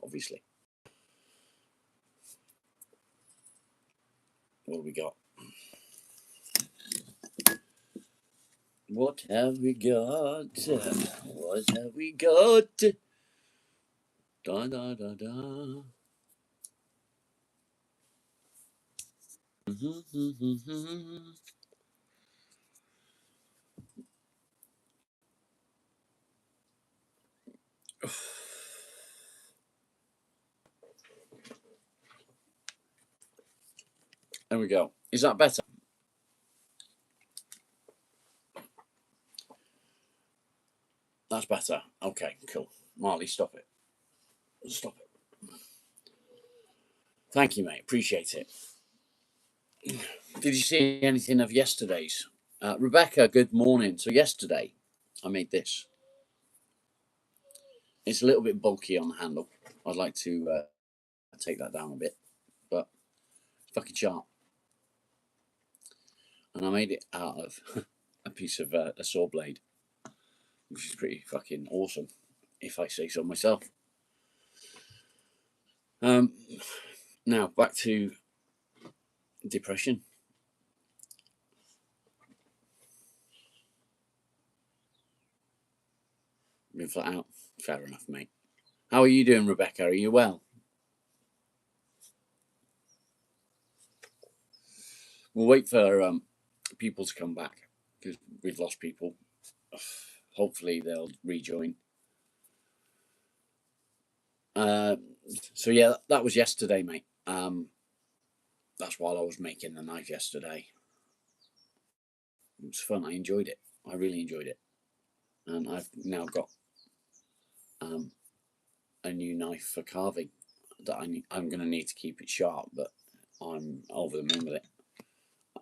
obviously. What have we got? What have we got? What have we got? Da da da da. There we go. Is that better? That's better. Okay, cool. Marley, stop it. Stop it. Thank you, mate. Appreciate it. Did you see anything of yesterday's? Rebecca, good morning. So yesterday, I made this. It's a little bit bulky on the handle. I'd like to take that down a bit, but it's fucking sharp. And I made it out of a piece of a saw blade, which is pretty fucking awesome, if I say so myself. Now back to depression. Been flat out. Fair enough, mate. How are you doing, Rebecca? Are you well? We'll wait for people to come back because we've lost people. Hopefully they'll rejoin. So yeah, that was yesterday, mate. That's while I was making the knife yesterday. It was fun. I enjoyed it. I really enjoyed it, and I've now got a new knife for carving that I'm going to need to keep it sharp, but I'm over the moon with it.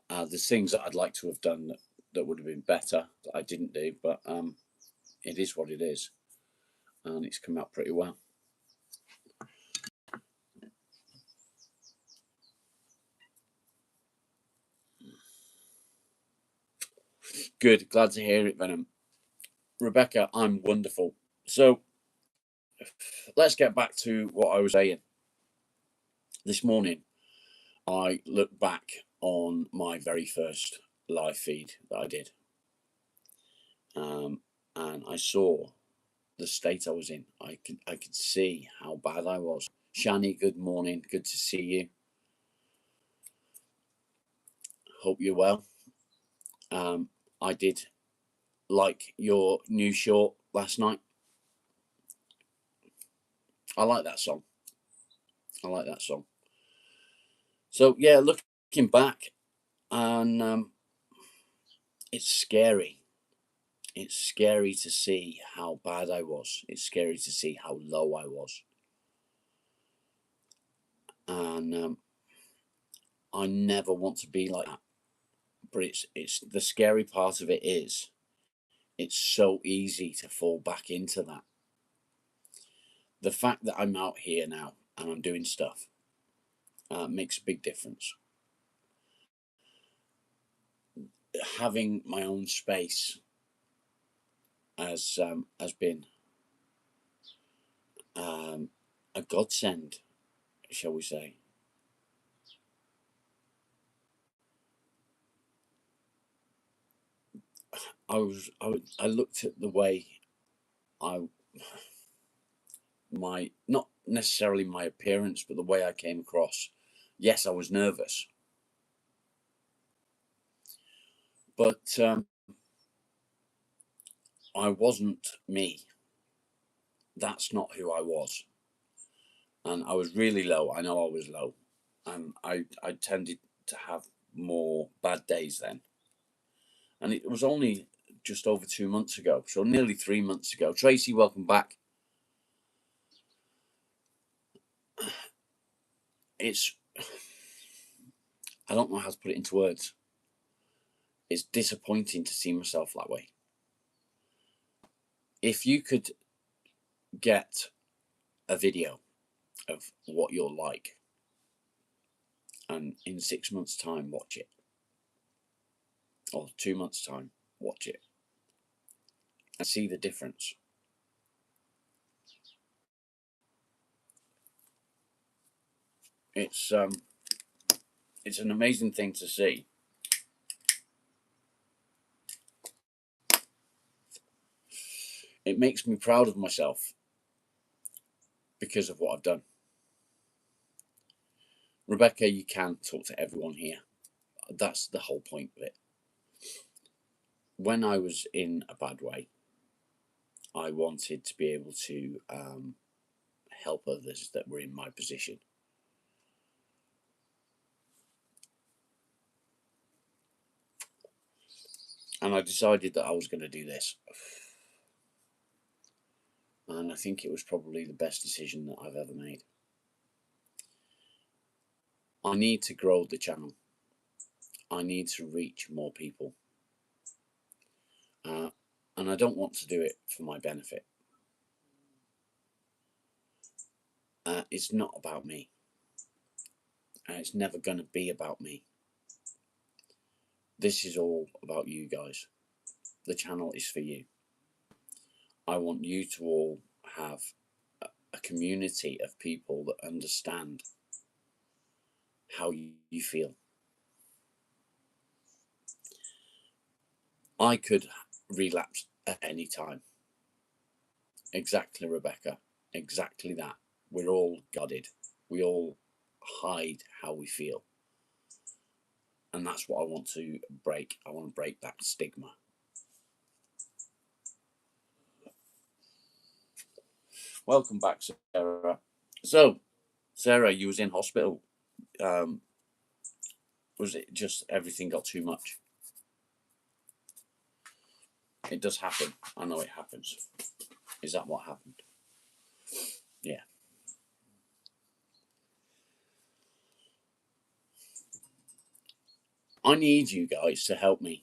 There's things that I'd like to have done that would have been better that I didn't do, but it is what it is, and it's come out pretty well. Good, glad to hear it, Venom. Rebecca, I'm wonderful. So let's get back to what I was saying. This morning, I looked back on my very first live feed that I did, and I saw the state I was in. I could see how bad I was. Shani, good morning. Good to see you. Hope you're well. I did like your new short last night. I like that song. So yeah, looking back, and it's scary. It's scary to see how bad I was. It's scary to see how low I was. And I never want to be like that. But it's the scary part of it is it's so easy to fall back into that. The fact that I'm out here now and I'm doing stuff makes a big difference. Having my own space has been a godsend, shall we say. I looked at the way not necessarily my appearance, but the way I came across. Yes, I was nervous, but I wasn't me. That's not who I was, and I was really low. I know I was low, and I tended to have more bad days then. And it was only just over 2 months ago, so nearly 3 months ago. Tracy, welcome back. It's, I don't know how to put it into words. It's disappointing to see myself that way. If you could get a video of what you're like, and in 6 months' time, watch it, or 2 months' time, watch it, and see the difference. It's an amazing thing to see. It makes me proud of myself because of what I've done. Rebecca, you can talk to everyone here. That's the whole point of it. When I was in a bad way, I wanted to be able to help others that were in my position. And I decided that I was going to do this. And I think it was probably the best decision that I've ever made. I need to grow the channel. I need to reach more people. And I don't want to do it for my benefit. It's not about me. And it's never going to be about me. This is all about you guys. The channel is for you. I want you to all have a community of people that understand how you feel. I could relapse at any time. Exactly, Rebecca. Exactly that. We're all guarded. We all hide how we feel. And that's what I want to break. I want to break that stigma. Welcome back, Sarah. So, Sarah, you was in hospital. Was it just everything got too much? It does happen. I know it happens. Is that what happened? Yeah. I need you guys to help me.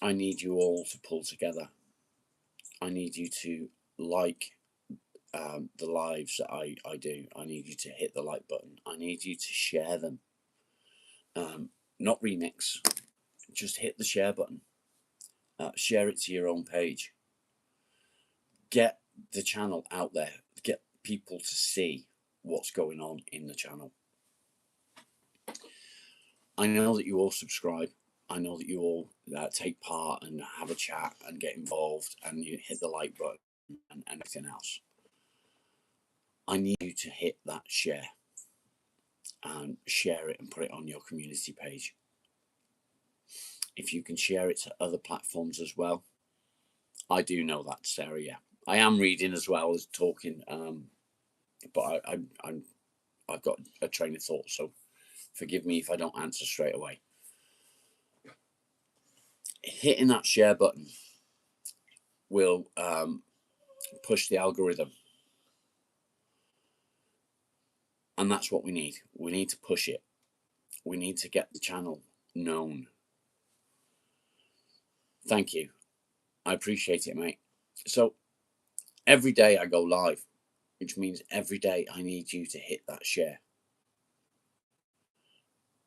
I need you all to pull together. I need you to like the lives that I do. I need you to hit the like button. I need you to share them. Not remix, just hit the share button. Share it to your own page. Get the channel out there. Get people to see what's going on in the channel. I know that you all subscribe. I know that you all take part and have a chat and get involved and you hit the like button and everything else. I need you to hit that share and share it and put it on your community page. If you can share it to other platforms as well. I do know that, Sarah. Yeah, I am reading as well as talking, but I've got a train of thought, so forgive me if I don't answer straight away. Hitting that share button will push the algorithm, and that's what we need. We need to push it. We need to get the channel known. Thank you. I appreciate it, mate. So every day I go live, which means every day I need you to hit that share.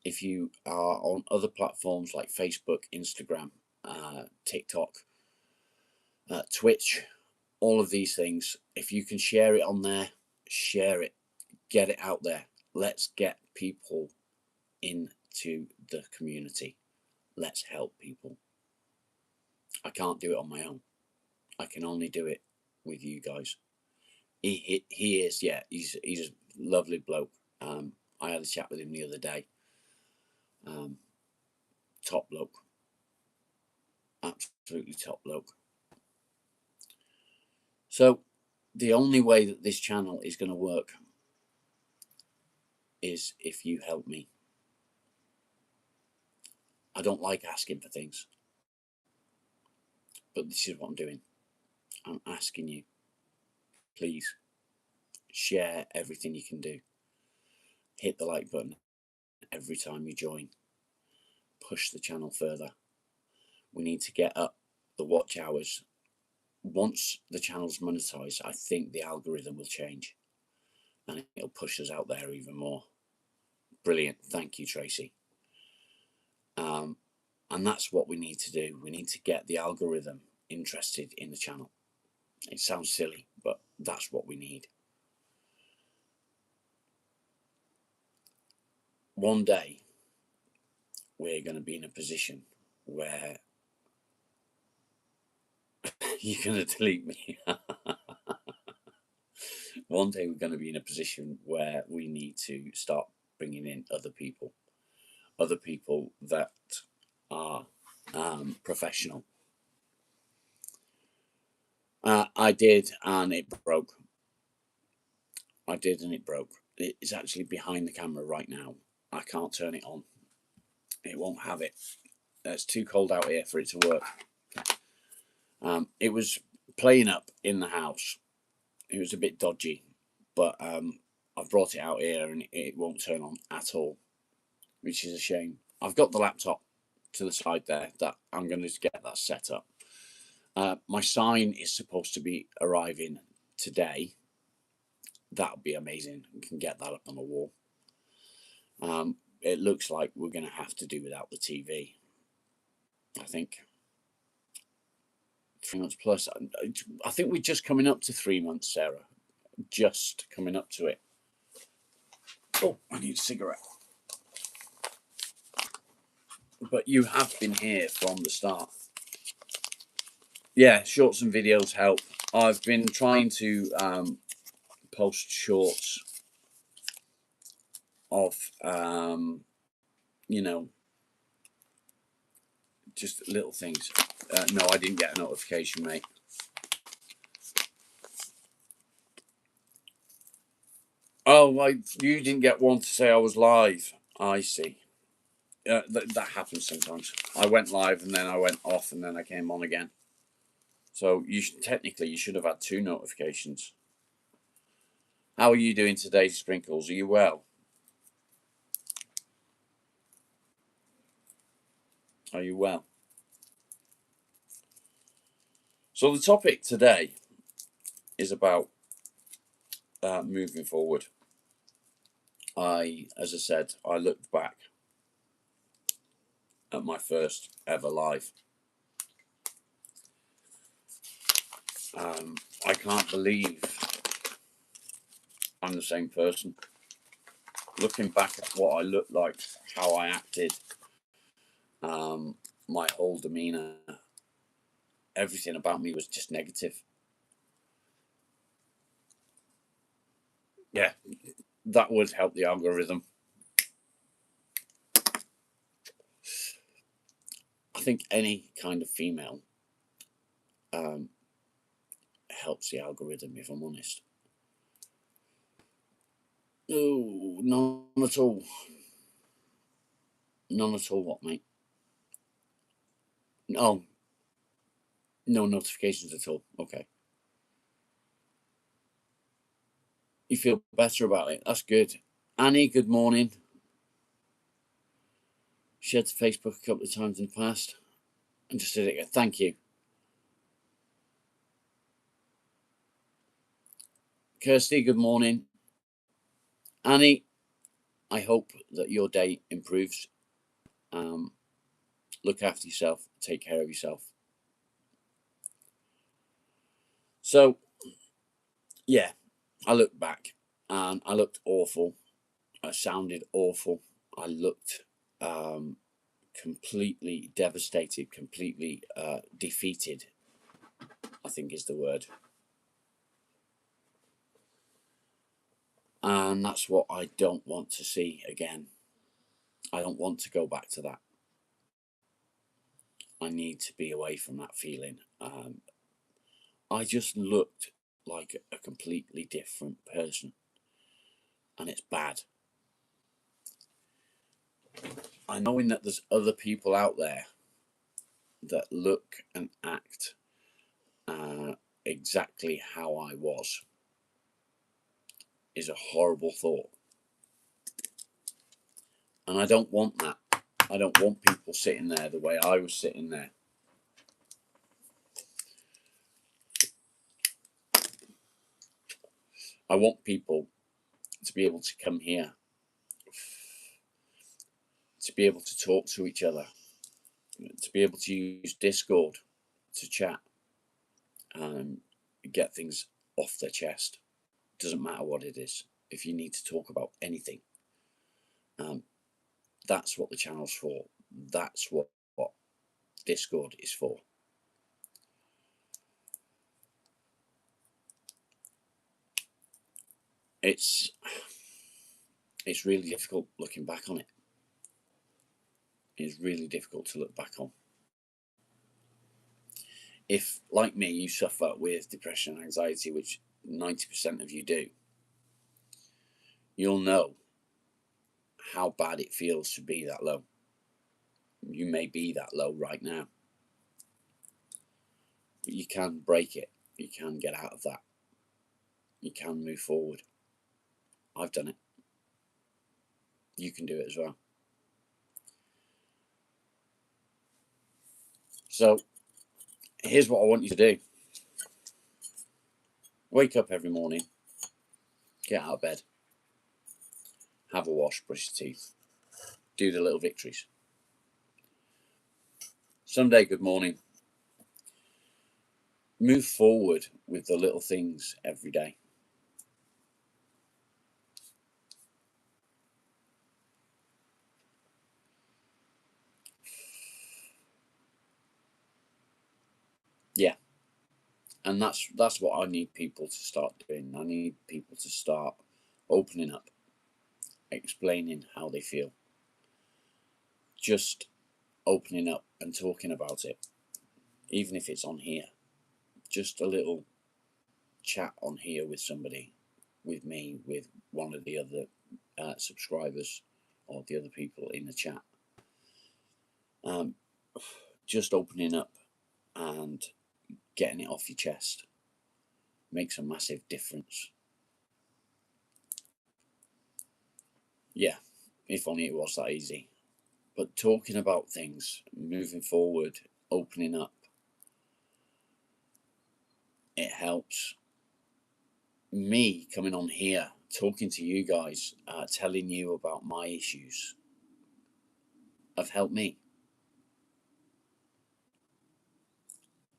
If you are on other platforms like Facebook, Instagram, TikTok, Twitch, all of these things, if you can share it on there, share it, get it out there. Let's get people into the community. Let's help people. I can't do it on my own. I can only do it with you guys. He is, yeah, he's a lovely bloke. I had a chat with him the other day. Top bloke. Absolutely top bloke. So the only way that this channel is going to work is if you help me. I don't like asking for things, but this is what I'm doing. I'm asking you, please share everything you can do. Hit the like button every time you join. Push the channel further. We need to get up the watch hours. Once the channel's monetized, I think the algorithm will change and it'll push us out there even more. Brilliant. Thank you, Tracy. And that's what we need to do. We need to get the algorithm interested in the channel. It sounds silly, but that's what we need. one day we're going to be in a position where you're going to delete me. One day we're going to be in a position where we need to start bringing in other people that are professional. I did, and it broke. It's actually behind the camera right now. I can't turn it on. It won't have it. It's too cold out here for it to work. It was playing up in the house. It was a bit dodgy, but I've brought it out here and it won't turn on at all, which is a shame. I've got the laptop to the side there that I'm going to get that set up. My sign is supposed to be arriving today. That would be amazing. We can get that up on the wall. It looks like we're going to have to do without the TV. I think 3 months plus. I think we're just coming up to 3 months, Sarah. Just coming up to it. Oh, I need a cigarette. But you have been here from the start. Yeah, shorts and videos help. I've been trying to post shorts of, just little things. No, I didn't get a notification, mate. Oh, you didn't get one to say I was live. I see. That happens sometimes. I went live and then I went off and then I came on again. So technically you should have had 2 notifications. How are you doing today, Sprinkles? Are you well? Are you well? So the topic today is about moving forward. As I said, I looked back at my first ever live. I can't believe I'm the same person. Looking back at what I looked like, how I acted, my whole demeanour, everything about me was just negative. Yeah, that would help the algorithm. I think any kind of female helps the algorithm, if I'm honest. Oh, none at all. None at all, what, mate? Oh, no notifications at all. Okay. You feel better about it. That's good. Annie, good morning. Shared to Facebook a couple of times in the past. And just did it again. Thank you. Kirsty, good morning. Annie, I hope that your day improves. Look after yourself. Take care of yourself. So, yeah, I looked back and I looked awful. I sounded awful. I looked completely devastated, completely defeated, I think is the word. And that's what I don't want to see again. I don't want to go back to that. I need to be away from that feeling. I just looked like a completely different person. And it's bad. I know that there's other people out there that look and act exactly how I was is a horrible thought. And I don't want that. I don't want people sitting there the way I was sitting there. I want people to be able to come here, to be able to talk to each other, to be able to use Discord to chat and get things off their chest. Doesn't matter what it is. If you need to talk about anything, That's what the channel's for. That's what Discord is for. It's really difficult looking back on it. It's really difficult to look back on. If, like me, you suffer with depression and anxiety, which 90% of you do, you'll know how bad it feels to be that low. You may be that low right now. But you can break it. You can get out of that. You can move forward. I've done it. You can do it as well. So here's what I want you to do. Wake up every morning, get out of bed, have a wash, brush your teeth, do the little victories. Someday, good morning. Move forward with the little things every day. Yeah. And that's what I need people to start doing. I need people to start opening up, explaining how they feel. Just opening up and talking about it, even if it's on here. Just a little chat on here with somebody, with me, with one of the other subscribers or the other people in the chat. Just opening up and getting it off your chest makes a massive difference. Yeah, if only it was that easy. But talking about things, moving forward, opening up, it helps. Me coming on here, talking to you guys, telling you about my issues have helped me.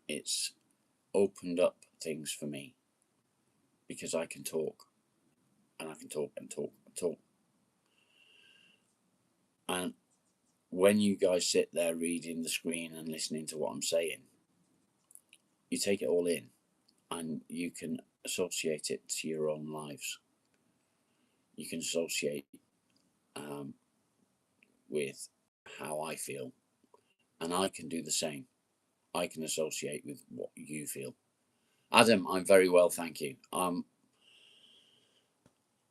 It's opened up things for me because I can talk, and I can talk and talk and talk. And when you guys sit there reading the screen and listening to what I'm saying, you take it all in and you can associate it to your own lives. You can associate with how I feel, and I can do the same. I can associate with what you feel. Adam, I'm very well, thank you. I'm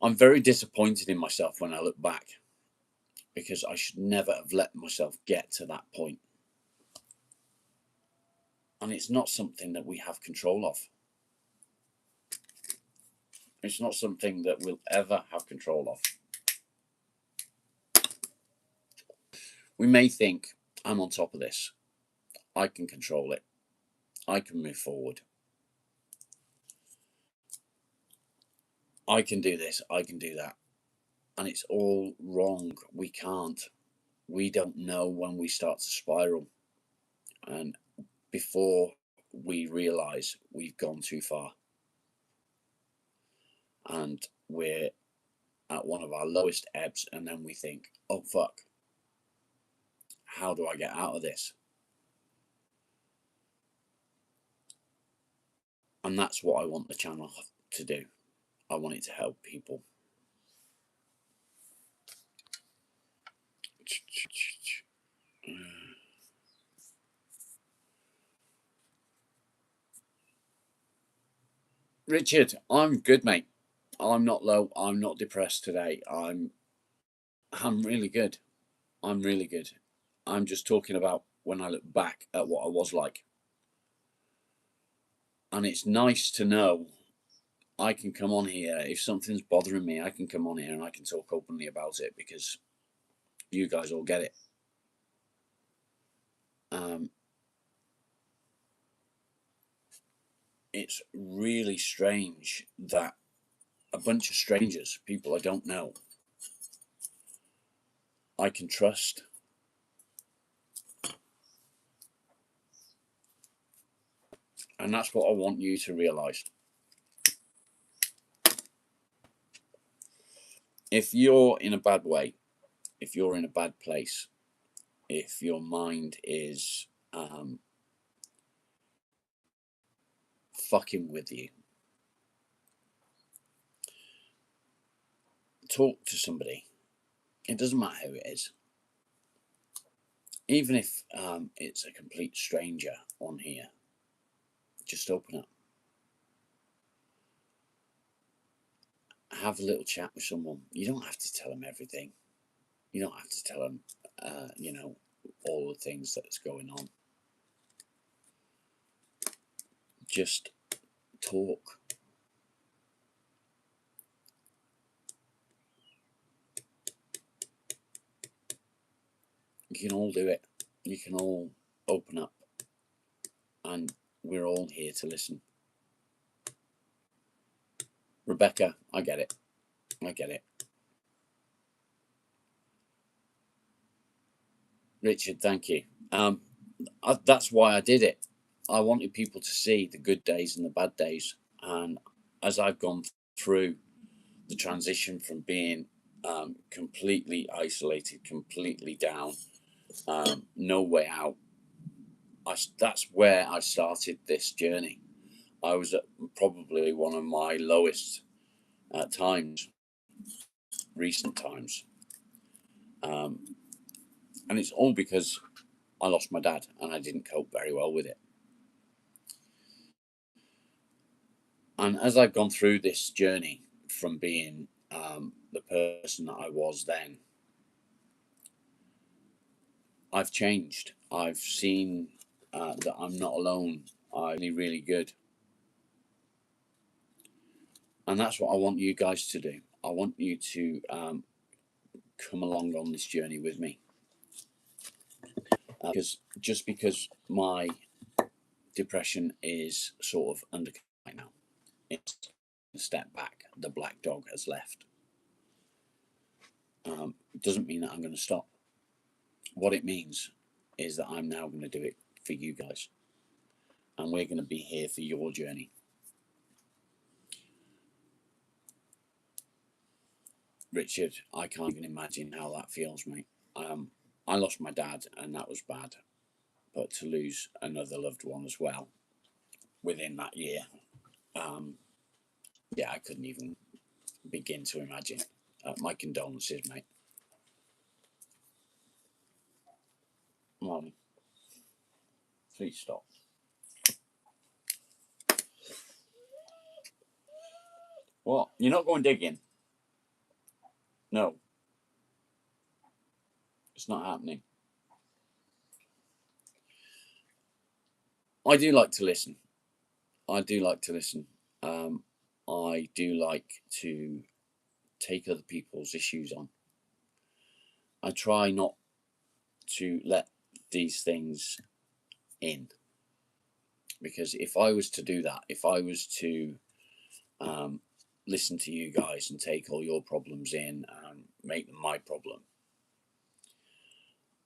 very disappointed in myself when I look back, because I should never have let myself get to that point. And it's not something that we have control of. It's not something that we'll ever have control of. We may think, I'm on top of this. I can control it. I can move forward. I can do this. I can do that. And it's all wrong. We can't. We don't know when we start to spiral. And before we realize we've gone too far. And we're at one of our lowest ebbs, and then we think, oh fuck, how do I get out of this? And that's what I want the channel to do. I want it to help people. Richard, I'm good, mate. I'm not low. I'm not depressed today. I'm really good. I'm really good. I'm just talking about when I look back at what I was like. And it's nice to know I can come on here. If something's bothering me, I can come on here and I can talk openly about it because you guys all get it. It's really strange that a bunch of strangers, people I don't know, I can trust. And that's what I want you to realise. If you're in a bad way, if you're in a bad place, if your mind is fucking with you, talk to somebody. It doesn't matter who it is. Even if it's a complete stranger on here, just open up. Have a little chat with someone. You don't have to tell them everything. You don't have to tell them, all the things that's going on. Just talk. You can all do it. You can all open up, and we're all here to listen. Rebecca, I get it. I get it. Richard, thank you. That's why I did it. I wanted people to see the good days and the bad days. And as I've gone through the transition from being completely isolated, completely down, no way out, that's where I started this journey. I was at probably one of my lowest times, recent times. And it's all because I lost my dad and I didn't cope very well with it. And as I've gone through this journey from being the person that I was then, I've changed. I've seen that I'm not alone. I'm really good. And that's what I want you guys to do. I want you to come along on this journey with me. Because just because my depression is sort of under control now, it's a step back. The black dog has left. Doesn't mean that I'm going to stop. What it means is that I'm now going to do it for you guys. And we're going to be here for your journey. Richard, I can't even imagine how that feels, mate. I lost my dad, and that was bad. But to lose another loved one as well within that year, I couldn't even begin to imagine. My condolences, mate. Mom, please stop. What? You're not going digging? No. It's not happening. I do like to listen. I do like to listen. I do like to take other people's issues on. I try not to let these things in, because if I was to do that, if I was to listen to you guys and take all your problems in and make them my problem,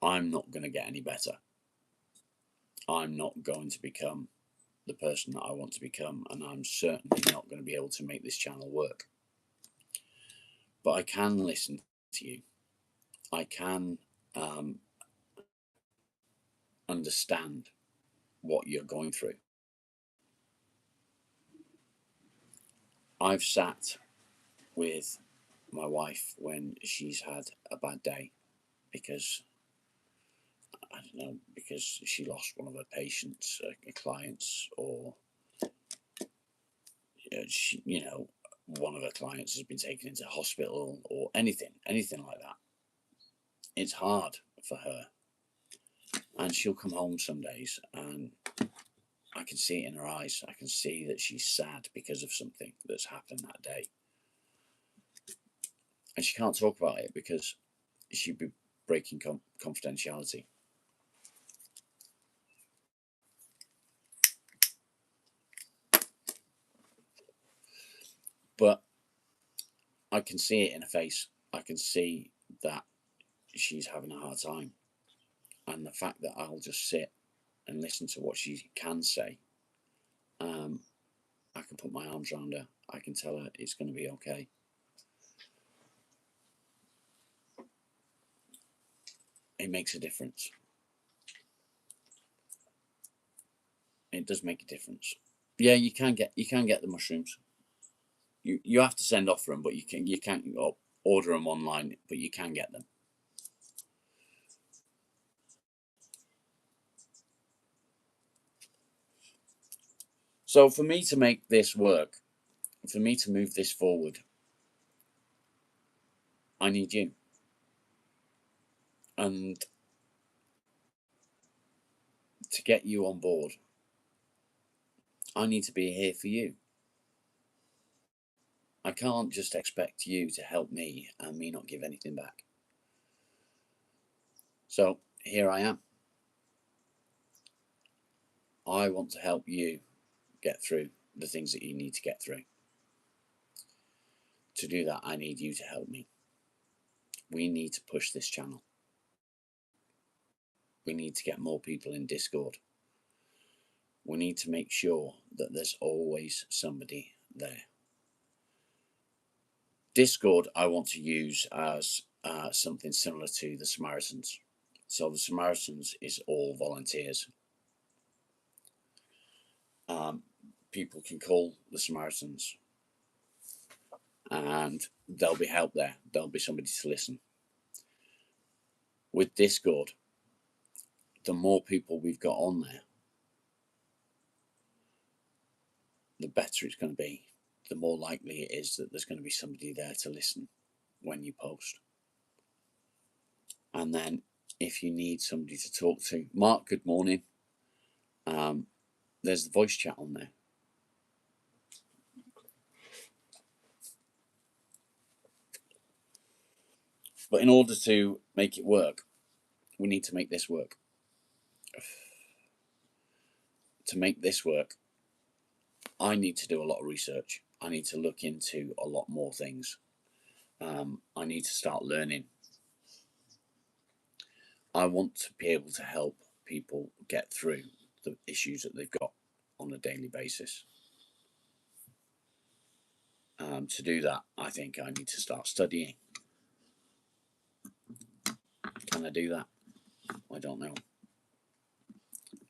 I'm not going to get any better. I'm not going to become the person that I want to become, and I'm certainly not going to be able to make this channel work. But I can listen to you. I can understand what you're going through. I've sat with my wife when she's had a bad day because, I don't know, because she lost one of her patients, clients, or one of her clients has been taken into hospital, or anything like that. It's hard for her, and she'll come home some days and I can see it in her eyes. I can see that she's sad because of something that's happened that day, and she can't talk about it because she'd be breaking confidentiality. But I can see it in her face. I can see that she's having a hard time, and the fact that I'll just sit and listen to what she can say, I can put my arms around her. I can tell her it's going to be okay. it makes a difference. It does make a difference. Yeah, you can get the mushrooms. You have to send off for them, but you can't order them online, but you can get them. So for me to make this work, for me to move this forward, I need you. And to get you on board, I need to be here for you. I can't just expect you to help me and me not give anything back. So here I am. I want to help you get through the things that you need to get through. To do that, I need you to help me. We need to push this channel. We need to get more people in Discord. We need to make sure that there's always somebody there. Discord, I want to use as something similar to the Samaritans. So the Samaritans is all volunteers. People can call the Samaritans and there'll be help there. There'll be somebody to listen. With Discord, the more people we've got on there, the better it's going to be. The more likely it is that there's going to be somebody there to listen when you post. And then if you need somebody to talk to, Mark, good morning. There's the voice chat on there. But in order to make it work, we need to make this work. To make this work, I need to do a lot of research. I need to look into a lot more things. I need to start learning. I want to be able to help people get through the issues that they've got on a daily basis. To do that, I think I need to start studying. Can I do that? I don't know.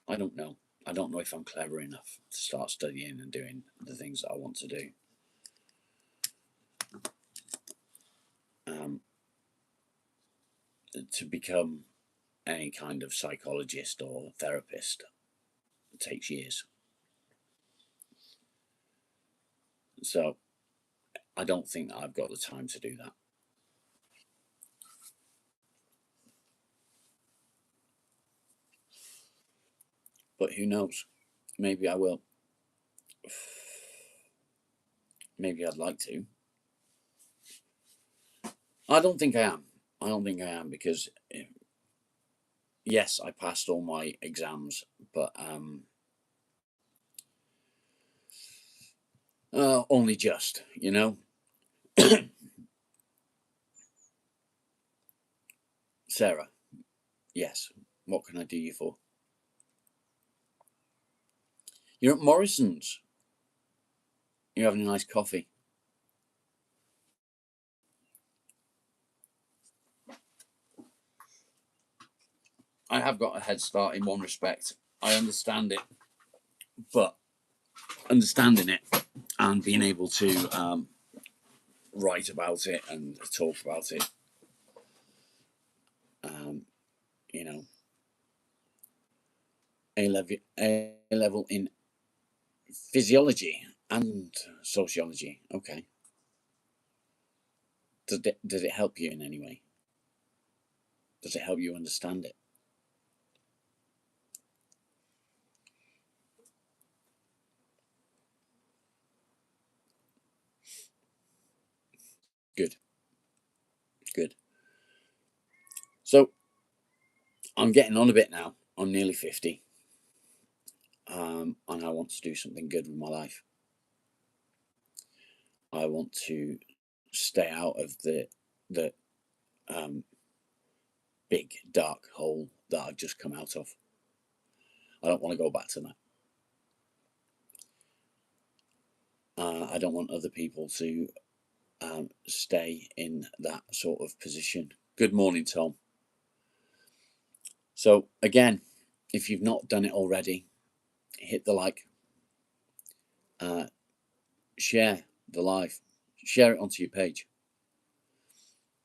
I don't know. I don't know if I'm clever enough to start studying and doing the things that I want to do. To become any kind of psychologist or therapist, it takes years. So I don't think that I've got the time to do that. But who knows? Maybe I will. Maybe I'd like to. I don't think I am. I don't think I am because, yes, I passed all my exams, but only just, you know. Sarah, yes. What can I do you for? You're at Morrison's. You're having a nice coffee. I have got a head start in one respect. I understand it, but understanding it and being able to write about it and talk about it, you know, A level in physiology and sociology. Okay. Does it help you in any way? Does it help you understand it? Good. Good. So I'm getting on a bit now. I'm nearly 50. And I want to do something good with my life. I want to stay out of the big dark hole that I've just come out of. I don't want to go back to that. I don't want other people to stay in that sort of position. Good morning, Tom. So again, if you've not done it already, hit the like, share the live, share it onto your page,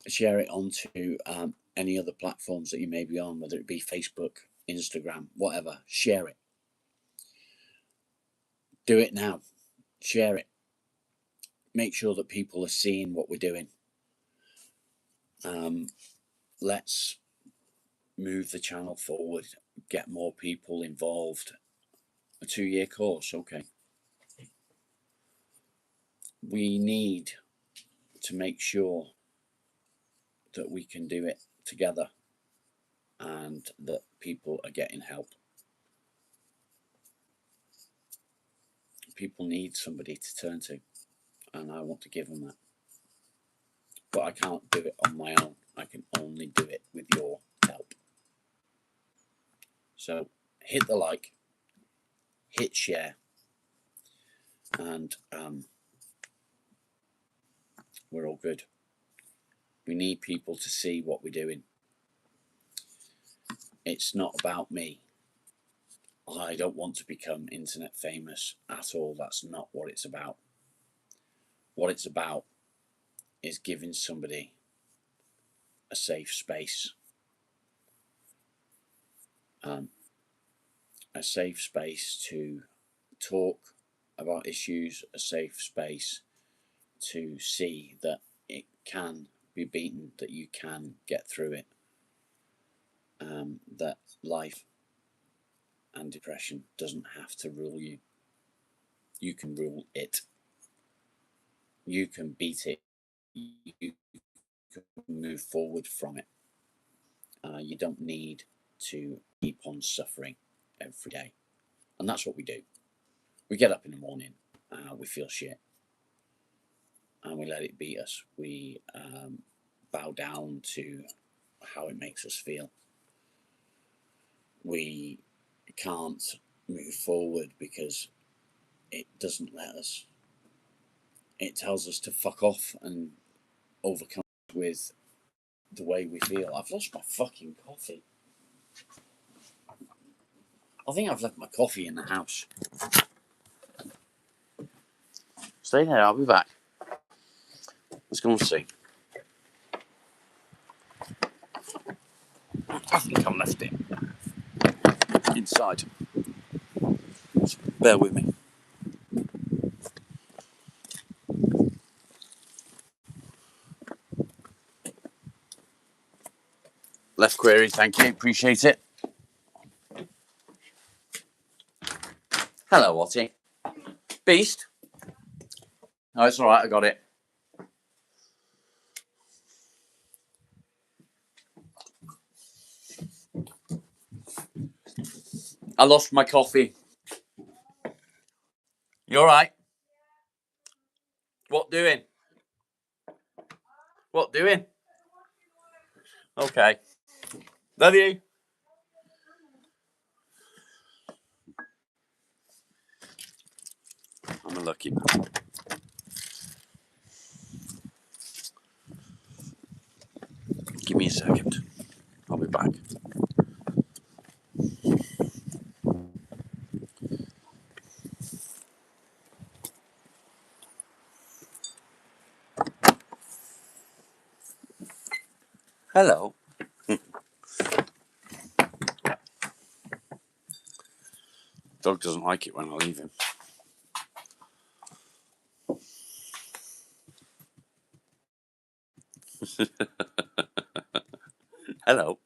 share it onto any other platforms that you may be on, whether it be Facebook, Instagram, whatever. Share it. Do it now. Share it. Make sure that people are seeing what we're doing. Let's move the channel forward, get more people involved. A 2-year course, okay. We need to make sure that we can do it together and that people are getting help. People need somebody to turn to, and I want to give them that. But I can't do it on my own. I can only do it with your help. So hit the like, hit share, and we're all good. We need people to see what we're doing. It's not about me. I don't want to become internet famous at all. That's not what it's about. What it's about is giving somebody a safe space. A safe space to talk about issues, a safe space to see that it can be beaten, that you can get through it, that life and depression doesn't have to rule you. You can rule it. You can beat it. You can move forward from it. You don't need to keep on suffering every day. And that's what we do. We get up in the morning, we feel shit, and we let it beat us. We bow down to how it makes us feel. We can't move forward because it doesn't let us. It tells us to fuck off and overcome with the way we feel. I've lost my fucking coffee. I think I've left my coffee in the house. Stay there, I'll be back. Let's go and see. I think I left it inside. So bear with me. Left query, thank you, appreciate it. Hello, Watty. Beast? Oh, it's alright, I got it. I lost my coffee. You alright? What doing? What doing? Okay. Love you. I'm a lucky man. Give me a second. I'll be back. Hello. Dog doesn't like it when I leave him. Hello.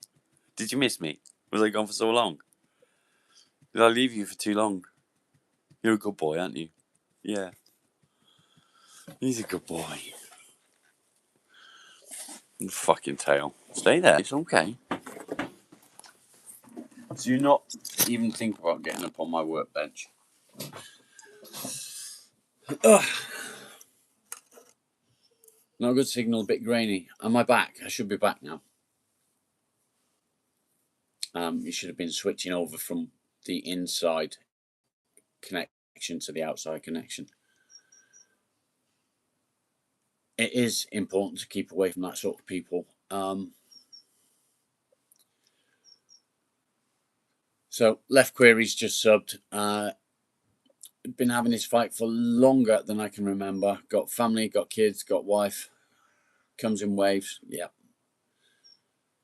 Did you miss me? Was I gone for so long? Did I leave you for too long? You're a good boy, aren't you? Yeah. He's a good boy. Fucking tail. Stay there. It's okay. Do not even think about getting up on my workbench. Ugh. No good signal, a bit grainy. Am I back? I should be back now. You should have been switching over from the inside connection to the outside connection. It is important to keep away from that sort of people. So Left Query's just subbed. Been having this fight for longer than I can remember. Got family, got kids, got wife. Comes in waves. Yeah.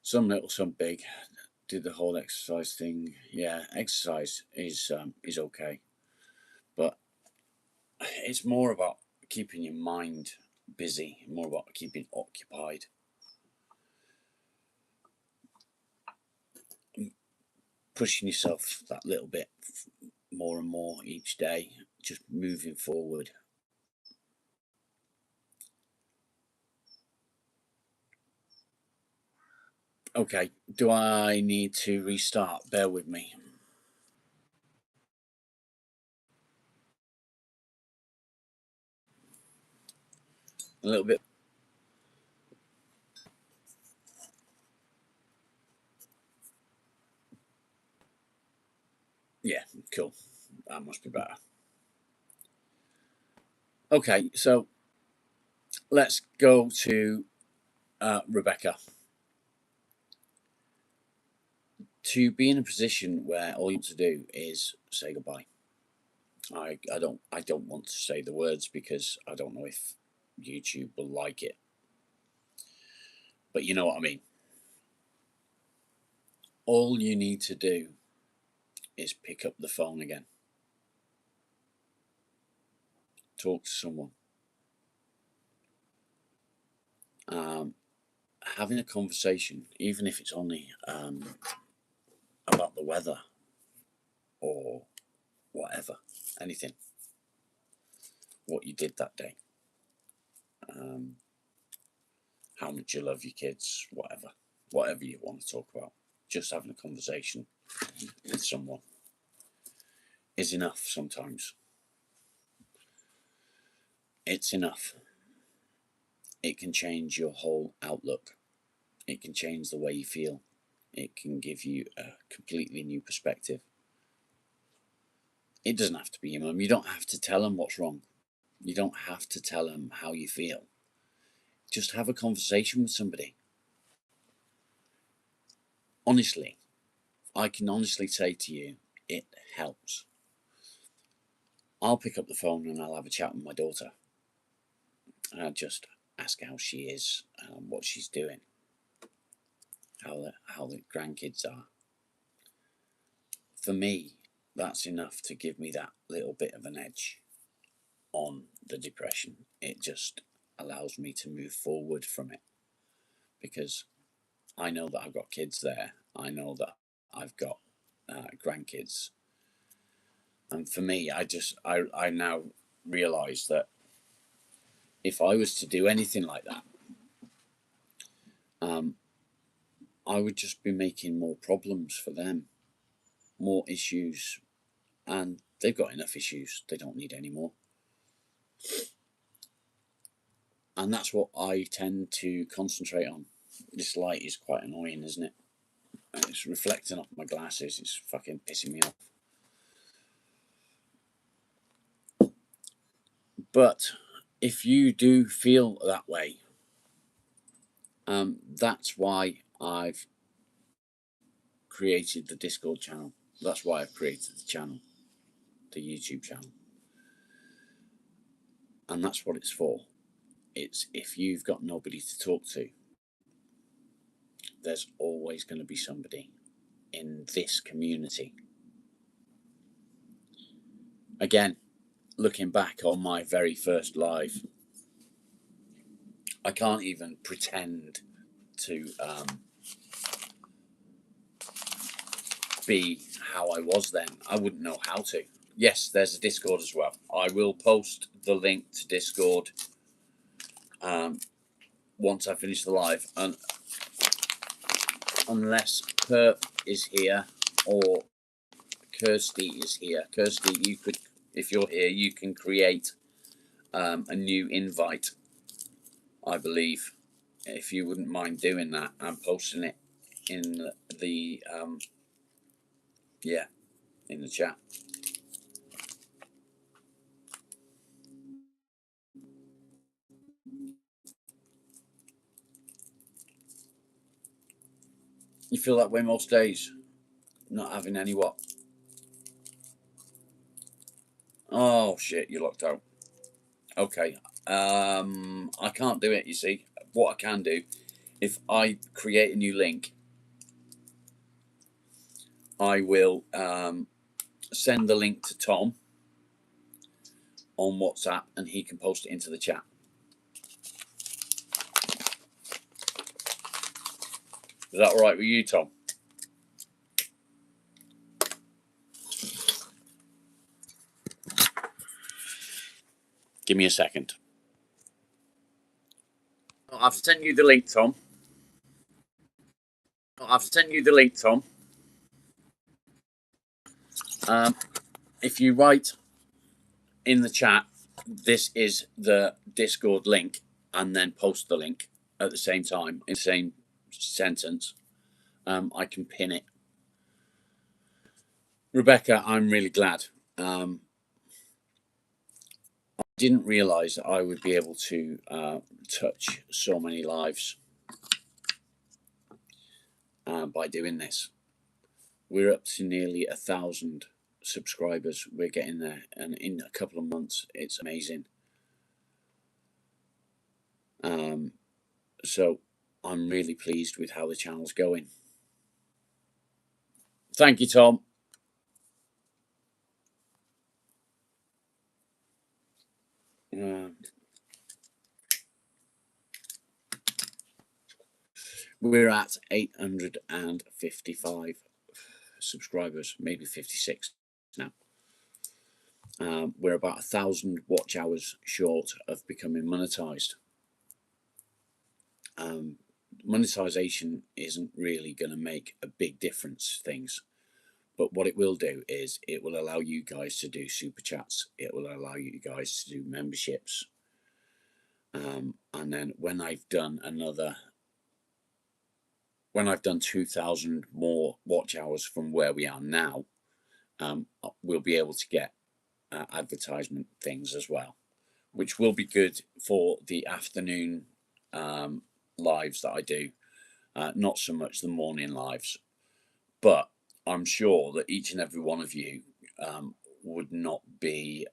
Some little, some big. Did the whole exercise thing. Yeah, exercise is okay, but it's more about keeping your mind busy, more about keeping occupied. Pushing yourself that little bit more and more each day, just moving forward. Okay, do I need to restart? Bear with me. A little bit. Yeah, cool. That must be better. Okay, so let's go to Rebecca. To be in a position where all you have to do is say goodbye. I don't want to say the words because I don't know if YouTube will like it. But you know what I mean. All you need to do is pick up the phone again. Talk to someone. Having a conversation, even if it's only about the weather or whatever, anything, what you did that day, how much you love your kids, whatever you want to talk about. Just having a conversation with someone is enough sometimes. It's enough. It can change your whole outlook. It can change the way you feel. It can give you a completely new perspective. It doesn't have to be your mum. You don't have to tell them what's wrong. You don't have to tell them how you feel. Just have a conversation with somebody. Honestly, I can honestly say to you, it helps. I'll pick up the phone and I'll have a chat with my daughter. And I'll just ask how she is, what she's doing, how the grandkids are. For me, that's enough to give me that little bit of an edge on the depression. It just allows me to move forward from it because I know that I've got kids there. I know that I've got grandkids. And for me, I now realise that if I was to do anything like that, I would just be making more problems for them, more issues, and they've got enough issues. They don't need any more. And that's what I tend to concentrate on. This light is quite annoying, isn't it? And it's reflecting off my glasses. It's fucking pissing me off. But if you do feel that way, that's why I've created the Discord channel. That's why I've created the channel, the YouTube channel. And that's what it's for. It's if you've got nobody to talk to, there's always going to be somebody in this community. Again, looking back on my very first live, I can't even pretend to be how I was then. I wouldn't know how to. Yes, there's a Discord as well. I will post the link to Discord once I finish the live, and unless Perp is here or Kirsty is here. Kirsty, you could, if you're here, you can create a new invite, I believe, if you wouldn't mind doing that and posting it in the in the chat. You feel that way most days? Not having any what? Oh shit, you locked out. Okay. I can't do it, you see. What I can do, if I create a new link, I will send the link to Tom on WhatsApp and he can post it into the chat. Is that all right with you, Tom? Give me a second. I've sent you the link, Tom. If you write in the chat, this is the Discord link, and then post the link at the same time in the same sentence, I can pin it. Rebecca, I'm really glad. I didn't realise that I would be able to touch so many lives by doing this. We're up to nearly 1,000 subscribers. We're getting there, and in a couple of months, it's amazing. So I'm really pleased with how the channel's going. Thank you, Tom. We're at 855 subscribers, maybe 56 now. We're about 1,000 watch hours short of becoming monetized. Monetization isn't really going to make a big difference things, but what it will do is it will allow you guys to do super chats. It will allow you guys to do memberships. And then when I've done 2,000 more watch hours from where we are now, we'll be able to get advertisement things as well, which will be good for the afternoon lives that I do, not so much the morning lives. But I'm sure that each and every one of you would not be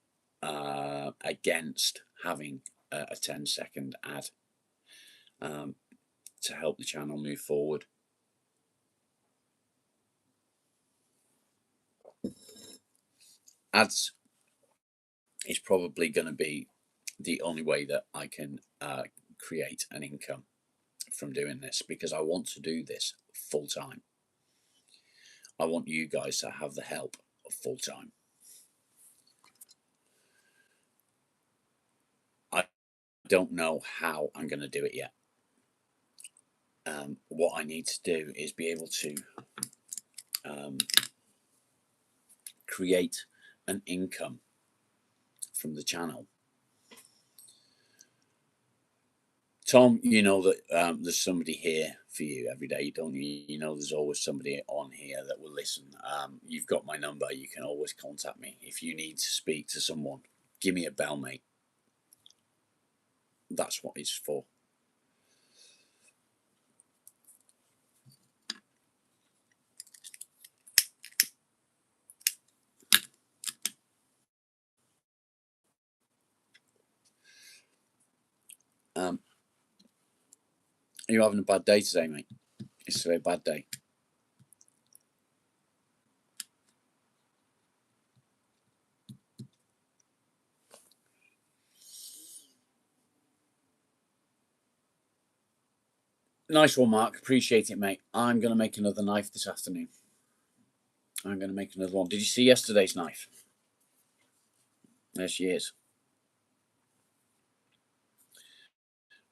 against having a 10-second ad to help the channel move forward. Ads is probably going to be the only way that I can create an income from doing this, because I want to do this full time. I want you guys to have the help of full time. I don't know how I'm going to do it yet. What I need to do is be able to create an income from the channel. Tom, you know that there's somebody here for you every day, don't you? You know there's always somebody on here that will listen. You've got my number. You can always contact me. If you need to speak to someone, give me a bell, mate. That's what it's for. Are you having a bad day today, mate? It's today a bad day. Nice one, Mark. Appreciate it, mate. I'm going to make another knife this afternoon. I'm going to make another one. Did you see yesterday's knife? There she is.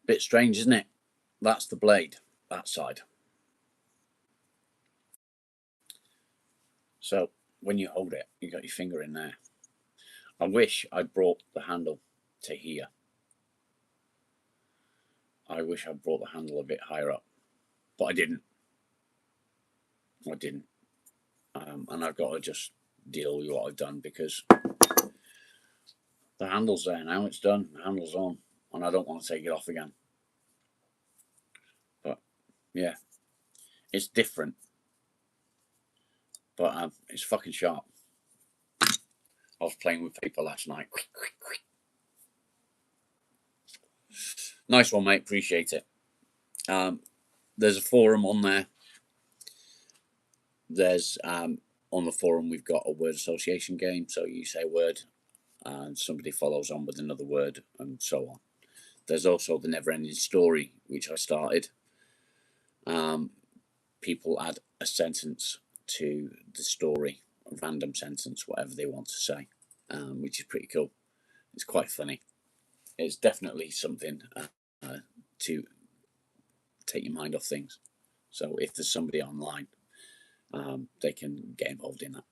Bit strange, isn't it? That's the blade, that side. So when you hold it, you got your finger in there. I wish I'd brought the handle to here. I wish I'd brought the handle a bit higher up, but I didn't. And I've got to just deal with what I've done, because the handle's there now. It's done. The handle's on, and I don't want to take it off again. But yeah, it's different. But it's fucking sharp. I was playing with people last night. Nice one, mate. Appreciate it. There's a forum on there. There's on the forum we've got a word association game. So you say a word, and somebody follows on with another word, and so on. There's also the Never Ending Story, which I started. People add a sentence to the story, a random sentence, whatever they want to say, which is pretty cool. It's quite funny. It's definitely something to take your mind off things. So if there's somebody online, they can get involved in that.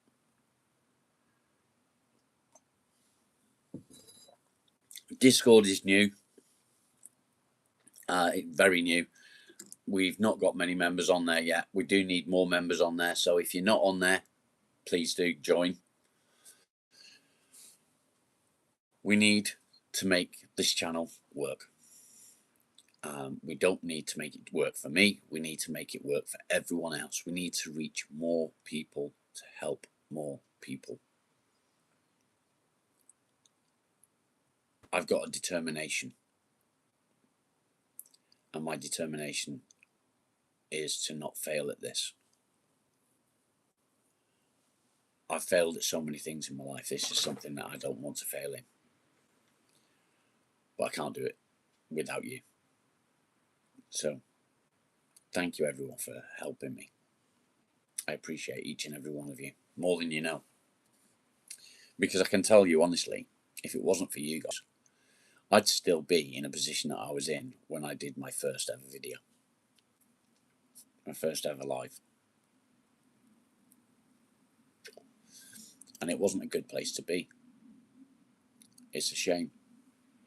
Discord is new, very new. We've not got many members on there yet. We do need more members on there. So if you're not on there, please do join. We need to make this channel work. We don't need to make it work for me. We need to make it work for everyone else. We need to reach more people to help more people. I've got a determination. And my determination is to not fail at this. I've failed at so many things in my life. This is something that I don't want to fail in. But I can't do it without you. So, thank you everyone for helping me. I appreciate each and every one of you, more than you know. Because I can tell you honestly, if it wasn't for you guys, I'd still be in a position that I was in when I did my first ever video. My first ever live. And it wasn't a good place to be. It's a shame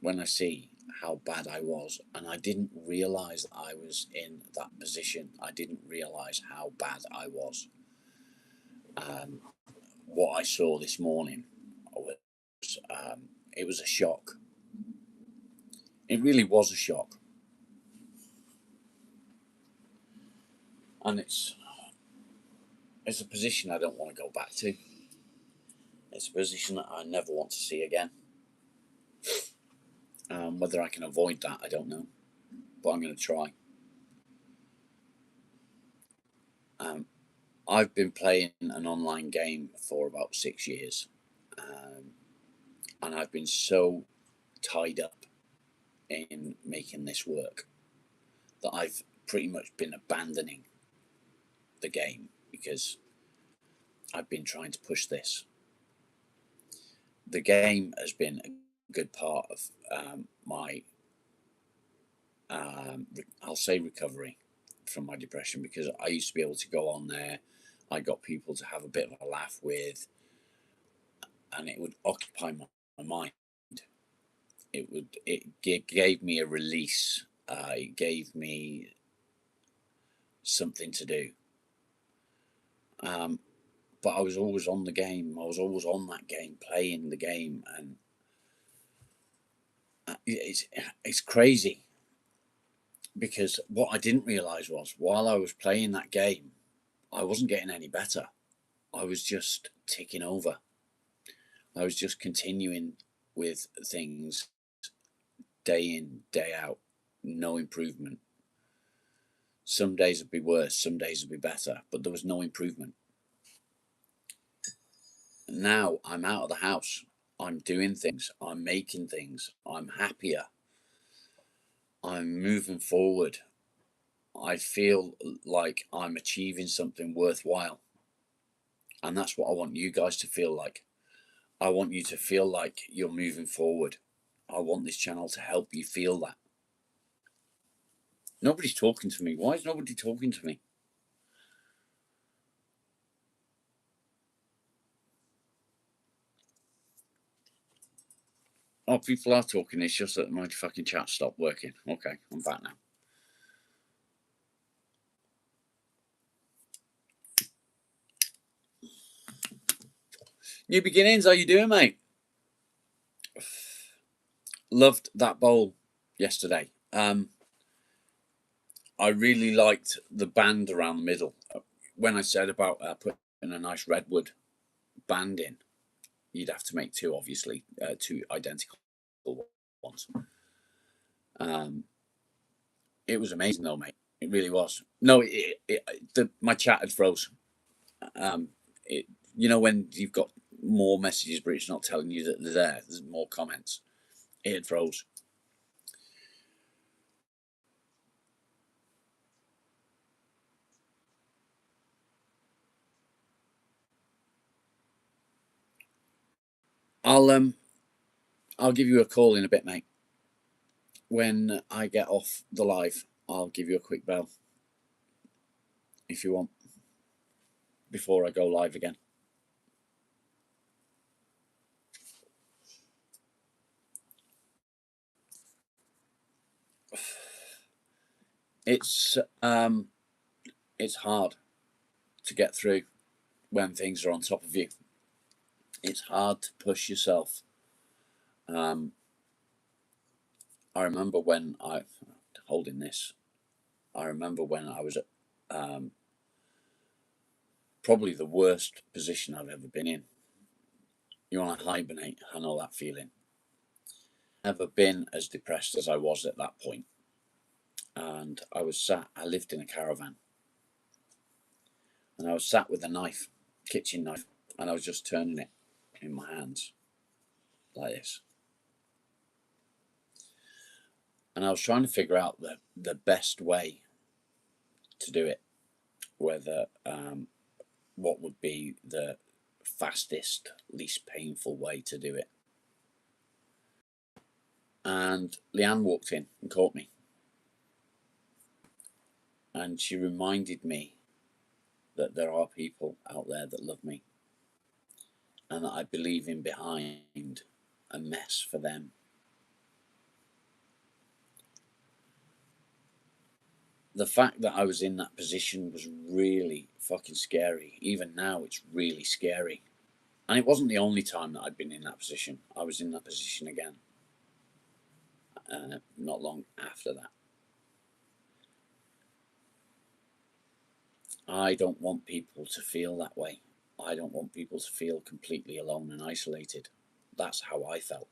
when I see how bad I was, and I didn't realise that I was in that position. I didn't realise how bad I was. What I saw this morning was, it was a shock. It really was a shock. And it's a position I don't want to go back to. It's a position that I never want to see again. Whether I can avoid that, I don't know. But I'm going to try. I've been playing an online game for about 6 years. And I've been so tied up in making this work that I've pretty much been abandoning the game because I've been trying to push this. The game has been a good part of my, I'll say, recovery from my depression, because I used to be able to go on there. I got people to have a bit of a laugh with, and it would occupy my mind. It gave me a release. It gave me something to do. But I was always on the game. I was always on that game, playing the game, and it's crazy, because what I didn't realise was, while I was playing that game, I wasn't getting any better. I was just ticking over. I was just continuing with things day in, day out, no improvement. Some days would be worse, some days would be better, but there was no improvement. Now I'm out of the house. I'm doing things. I'm making things. I'm happier. I'm moving forward. I feel like I'm achieving something worthwhile. And that's what I want you guys to feel like. I want you to feel like you're moving forward. I want this channel to help you feel that. Nobody's talking to me. Why is nobody talking to me? Oh, people are talking. It's just that my fucking chat stopped working. Okay, I'm back now. New beginnings. How you doing, mate? Loved that bowl yesterday. I really liked the band around the middle. When I said about putting and a nice redwood band in. You'd have to make two, obviously, two identical ones. It was amazing though, mate. It really was. No, my chat had froze. You know when you've got more messages, but it's not telling you that they're there. There's more comments. It had froze. I'll give you a call in a bit, mate. When I get off the live, I'll give you a quick bell if you want before I go live again. It's hard to get through when things are on top of you. It's hard to push yourself. I remember when holding this. I remember when I was at probably the worst position I've ever been in. You want to hibernate. I know that feeling. Never been as depressed as I was at that point. And I lived in a caravan. And I was sat with a knife, kitchen knife, and I was just turning it in my hands like this. And I was trying to figure out the best way to do it, whether what would be the fastest, least painful way to do it. And Leanne walked in and caught me. And she reminded me that there are people out there that love me and that I believe in behind a mess for them. The fact that I was in that position was really fucking scary. Even now, it's really scary. And it wasn't the only time that I'd been in that position. I was in that position again not long after that. I don't want people to feel that way. I don't want people to feel completely alone and isolated. That's how I felt.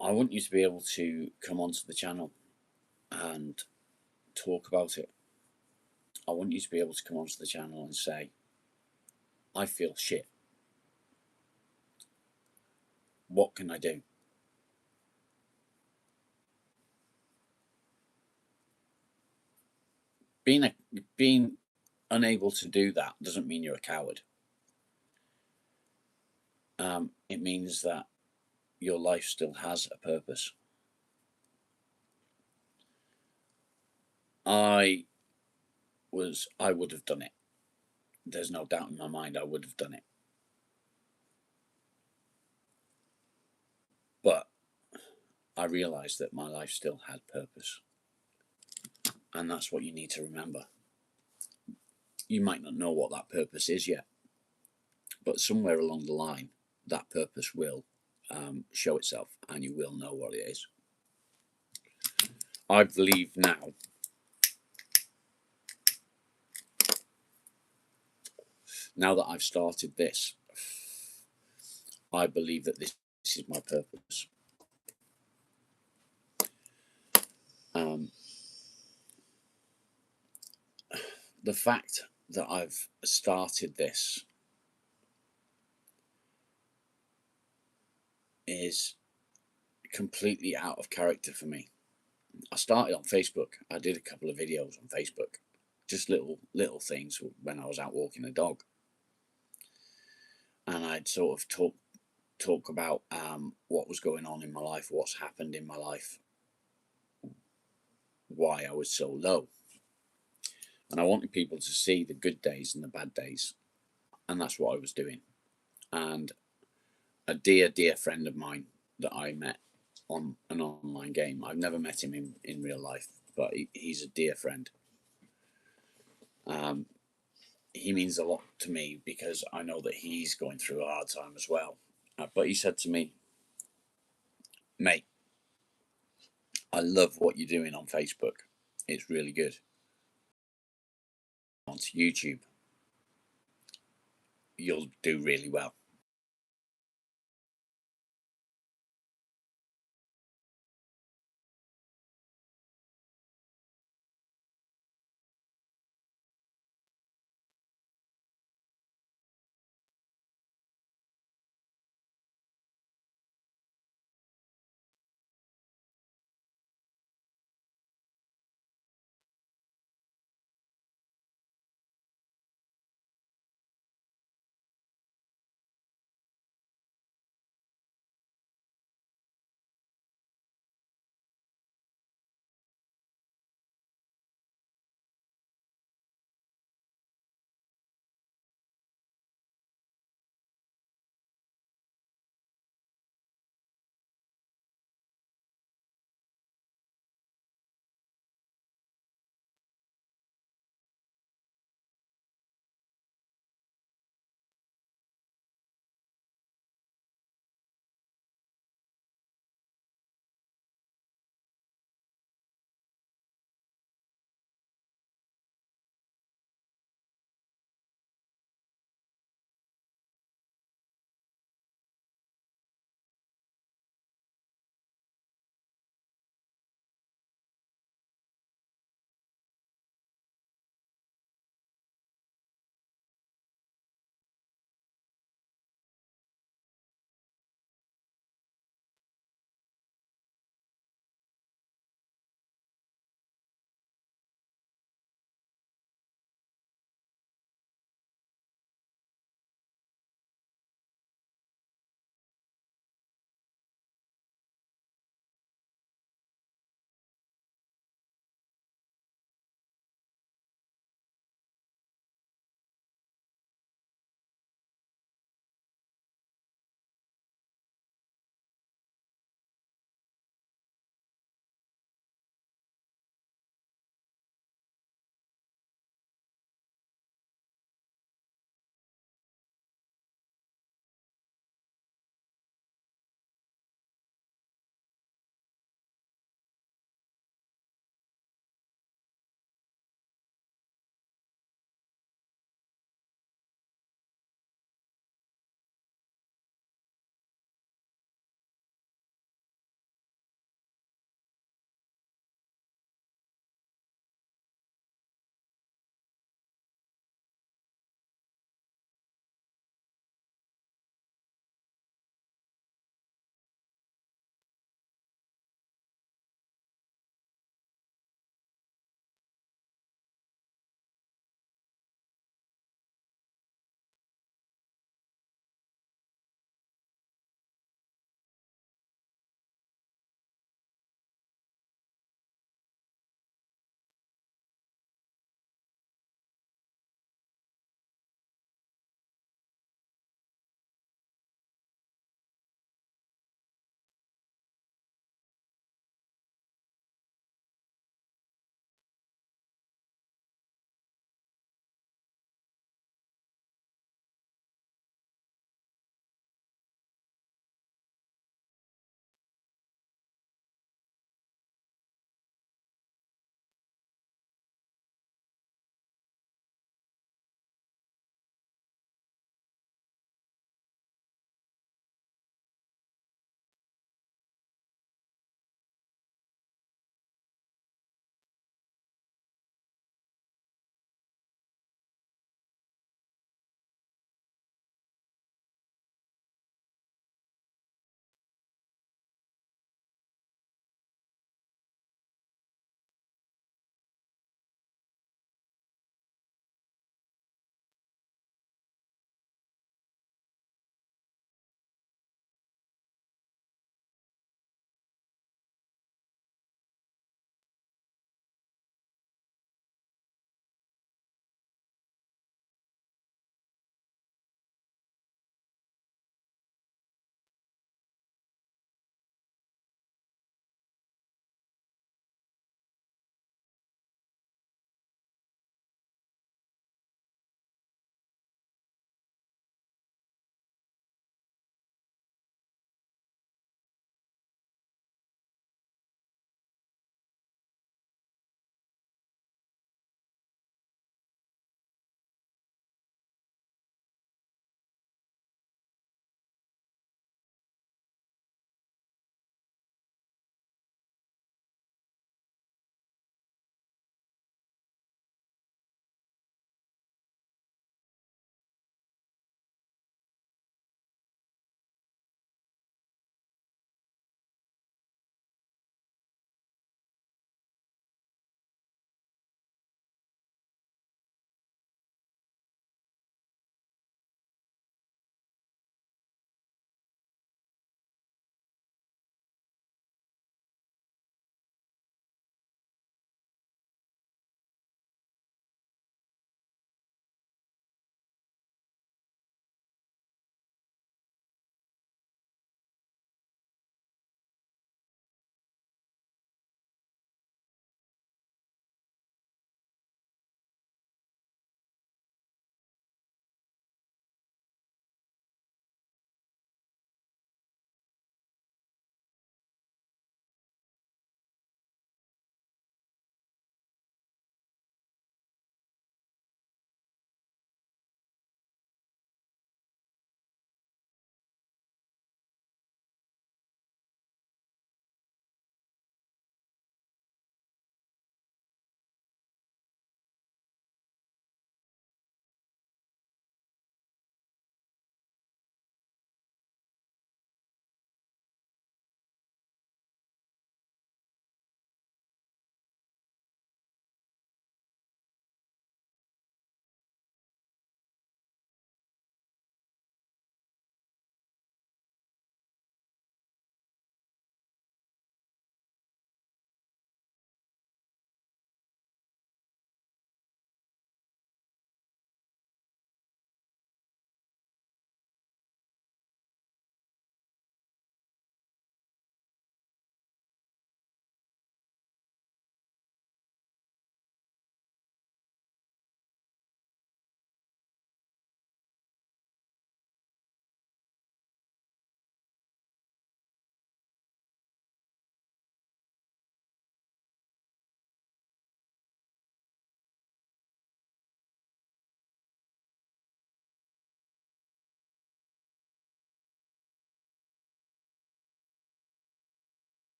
I want you to be able to come onto the channel and talk about it. I want you to be able to come onto the channel and say, I feel shit. What can I do? Being unable to do that doesn't mean you're a coward. It means that your life still has a purpose. I would have done it. There's no doubt in my mind I would have done it. But I realised that my life still had purpose. And that's what you need to remember. You might not know what that purpose is yet, but somewhere along the line, that purpose will show itself and you will know what it is. I believe now that I've started this, I believe that this is my purpose. The fact that I've started this is completely out of character for me. I started on Facebook. I did a couple of videos on Facebook, just little things when I was out walking the dog, and I'd sort of talk about what was going on in my life, what's happened in my life, why I was so low. And I wanted people to see the good days and the bad days. And that's what I was doing. And a dear friend of mine that I met on an online game, I've never met him in real life, but he's a dear friend. He means a lot to me because I know that he's going through a hard time as well. But he said to me, mate, I love what you're doing on Facebook. It's really good. onto YouTube, you'll do really well.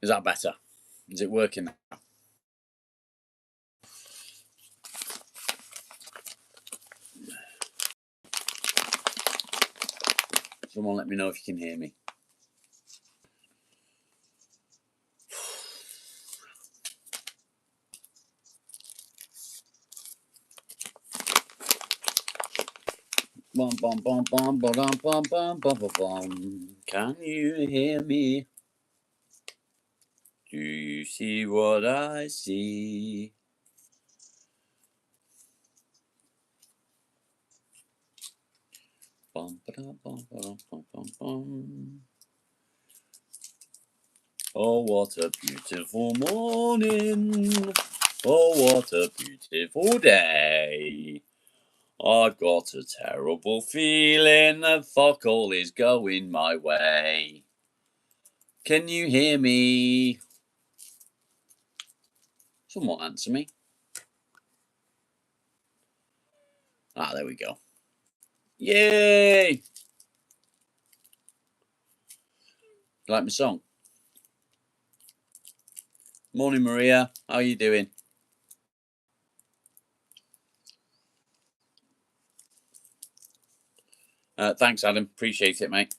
Is that better? Is it working now? Someone let me know if you can hear me. Bum, bum, bum, bum, bum, bum, bum, bum, bum, bum. Can you hear me? Do you see what I see? Bum, ba-dum, bum, ba-dum, bum, bum, bum. Oh, what a beautiful morning. Oh, what a beautiful day. I've got a terrible feeling that fuck all is going my way. Can you hear me? Someone answer me. Ah, there we go. Yay! You like my song? Morning, Maria. How are you doing? Thanks, Adam. Appreciate it, mate.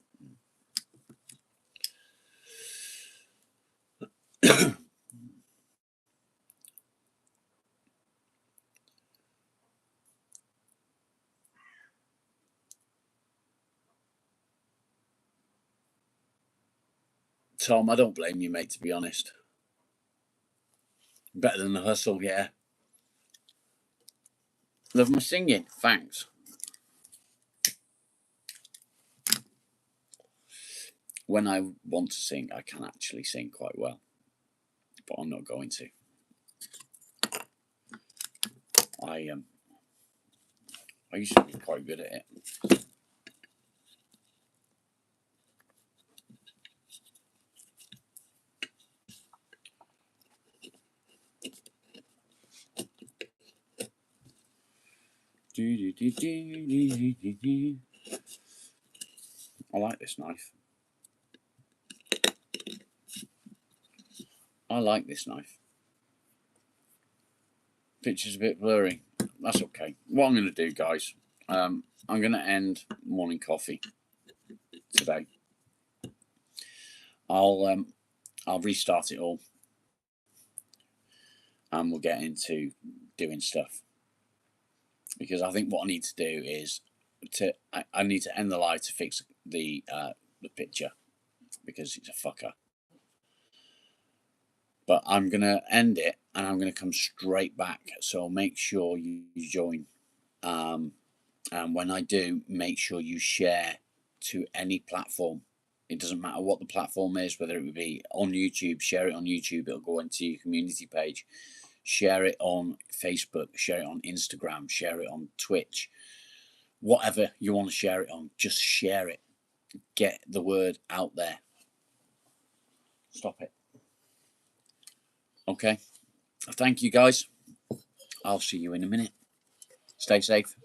Tom, I don't blame you, mate, to be honest. Better than the hustle, yeah. Love my singing. Thanks. When I want to sing, I can actually sing quite well, but I'm not going to. I used to be quite good at it. I like this knife. I like this knife. Picture's a bit blurry. That's okay. What I'm going to do, guys, I'm going to end morning coffee today. I'll restart it all, and we'll get into doing stuff. Because I think what I need to do is I need to end the live to fix the picture because it's a fucker. But I'm gonna end it and I'm gonna come straight back. So make sure you join. And when I do, make sure you share to any platform. It doesn't matter what the platform is, whether it would be on YouTube, share it on YouTube, it'll go into your community page. Share it on Facebook, share it on Instagram, share it on Twitch. Whatever you want to share it on, just share it. Get the word out there. Stop it. Okay. Thank you, guys. I'll see you in a minute. Stay safe.